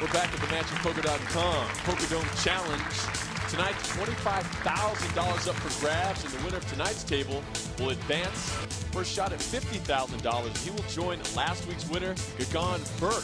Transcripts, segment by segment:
We're back at thematchingpoker.com Poker Dome Challenge. Tonight, $25,000 up for grabs, and the winner of tonight's table will advance first shot at $50,000. He will join last week's winner, Gagan Burke,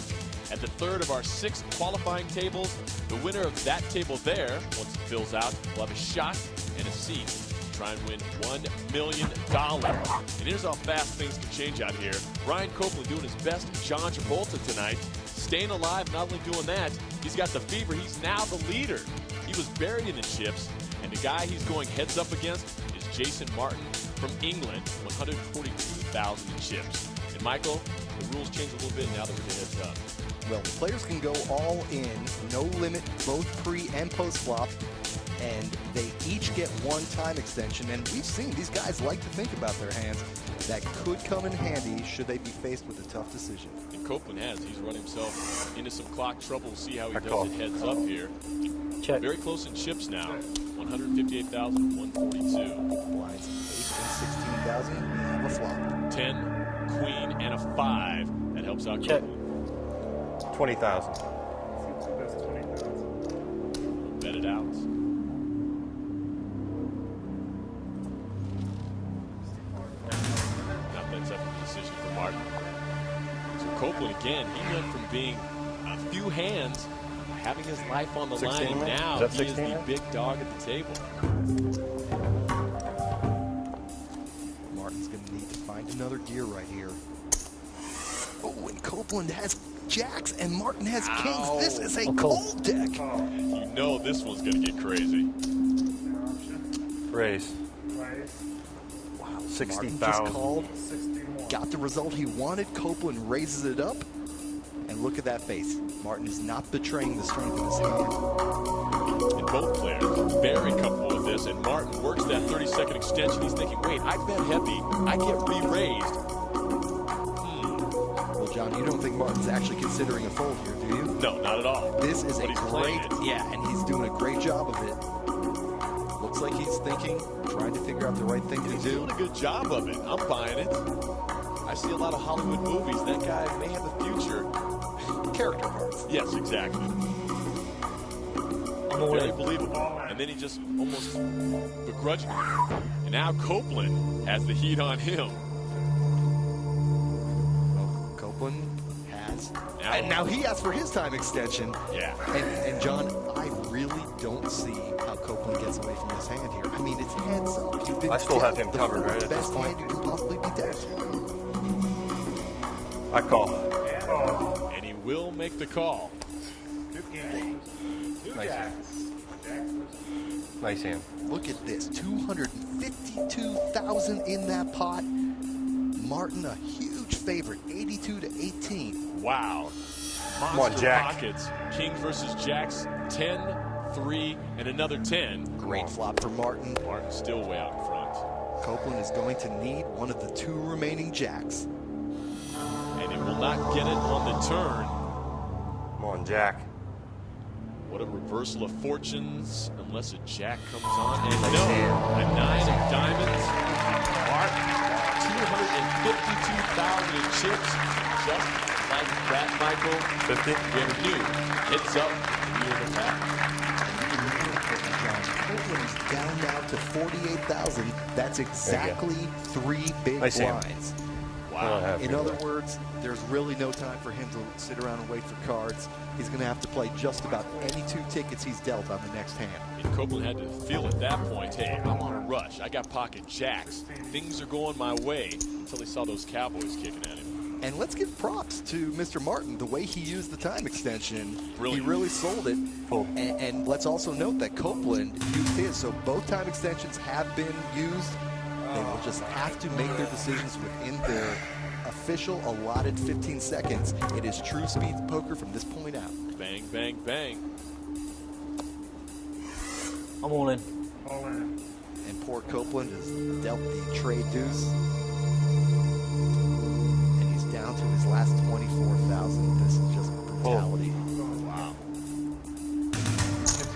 at the third of our 6 qualifying tables. The winner of that table there, once it fills out, will have a shot and a seat to try and win $1 million. And here's how fast things can change out here. Ryan Copeland doing his best John Travolta tonight. Staying alive, not only doing that, he's got the fever. He's now the leader. He was buried in the chips, and the guy he's going heads up against is Jason Martin from England, 142,000 in chips. And Michael, the rules change a little bit now that we're heads up. Well, the players can go all in, no limit, both pre and post flop, and they each get 1 time extension. And we've seen these guys like to think about their hands. That could come in handy should they be faced with a tough decision. And Copeland has. He's run himself into some clock trouble. We'll see how he does it heads up here. Check. Very close in chips now. 158,000, 142. Blinds 8 and 16,000. We have a flop. 10, queen, and a 5. That helps out Check. Copeland. 20,000. Bet it out. Now that's up to the decision for Martin. So Copeland again, he went from being a few hands, having his life on the line, and now he is the big dog at the table. Martin's going to need to find another gear right here. Oh, and Copeland has jacks and Martin has kings. This is a cold deck. You know this one's going to get crazy. Raise. Wow, 60,000. Martin just called, got the result he wanted. Copeland raises it up, and look at that face. Martin is not betraying the strength of his hand. And both players very comfortable with this, and Martin works that 30-second extension. He's thinking, wait, I bet heavy. I get re-raised. Well, John, you don't think Martin's actually considering a fold here, do you? No, not at all. This is But a he's playing great, it. yeah, and he's doing a great job of it. Looks like he's thinking, trying to figure out the right thing to He's do. doing a good job of it. I'm buying it. I see a lot of Hollywood movies. That guy may have a future. Character parts. Yes, exactly. Very believable. And then he just almost begrudgingly. And now Copeland has the heat on him. Well, Copeland has. And now he asked for his time extension. Yeah. And John, I really don't see how Copeland gets away from this hand here. I mean, it's heads up. You've been I still have dealt him the covered, fourth right, at this best point? hand you can possibly be dealt. I call. And he will make the call. Nice hand. Nice hand. Look at this, 252,000 in that pot. Martin, a huge favorite, 82 to 18. Wow. Come on, Jack. Pockets. Kings versus Jacks. 10, 3, and another 10. Great flop for Martin. Martin's still way out in front. Copeland is going to need one of the 2 remaining jacks. And he will not get it on the turn. Come on, Jack. What a reversal of fortunes, unless a jack comes on. And no, hand. a 9 of diamonds. Martin, 252,000 in chips. Just like that, Michael. 50. We have a new heads up here in the back. Copeland is down now to 48,000. That's exactly 3 big Nice hand. blinds. Wow. In other words, there's really no time for him to sit around and wait for cards. He's going to have to play just about any 2 tickets he's dealt on the next hand. And Copeland had to feel at that point, hey, I'm on a rush. I got pocket jacks. Things are going my way, until he saw those Cowboys kicking at him. And let's give props to Mr. Martin. The way he used the time extension, Brilliant. he really sold it. Cool. And let's also note that Copeland used his. So both time extensions have been used. They will just have to make their decisions within their official allotted 15 seconds. It is true speed poker from this point out. Bang, bang, bang. I'm all in. And poor Copeland has dealt the trade deuce. And he's down to his last 24,000. This is just brutality. Wow.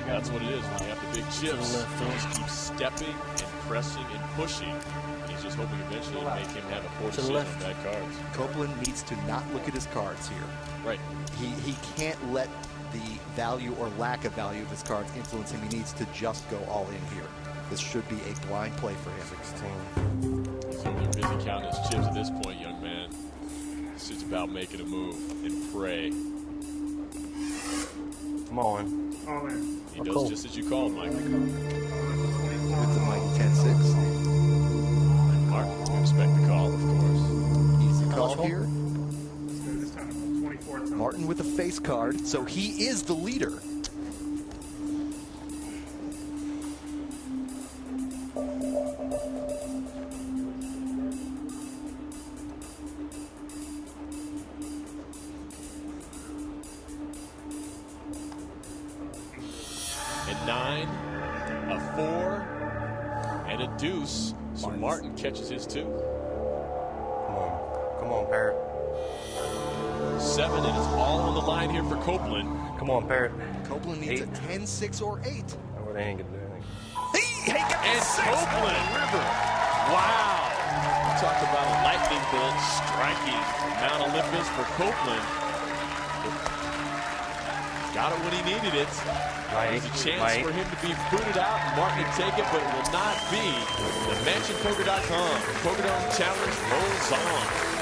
That's what it is when you have the big chips. You just keep stepping and pressing and pushing. And he's just hoping eventually to make him have a poor To the decision on left. bad cards. Copeland needs to not look at his cards here. Right. He can't let the value or lack of value of his cards influence him. He needs to just go all in here. This should be a blind play for him. 16. He's over there busy counting his chips at this point, young man. This is about making a move and pray. I'm all in. All in. He I'll does call. just as you called, Mike. With the mighty 10-6. Mark, you expect the call, of course. Easy How call much home? here. Let's go this time. 24th. Martin with a face card, so he is the leader. And 9, a 4, and a deuce. So Martin catches his 2. Come on. Come on, Parrot. 7, and it's all on the line here for Copeland. Come on, Parrot. Copeland needs a 10-6 or 8. Oh, they ain't gonna do anything. And Copeland. River. Wow. Talk about a lightning bolt striking Mount Olympus for Copeland. Got it when he needed it. There's a chance for him to be booted out and Martin to take it, but it will not be. The MansionPoker.com PokerDome Challenge rolls on.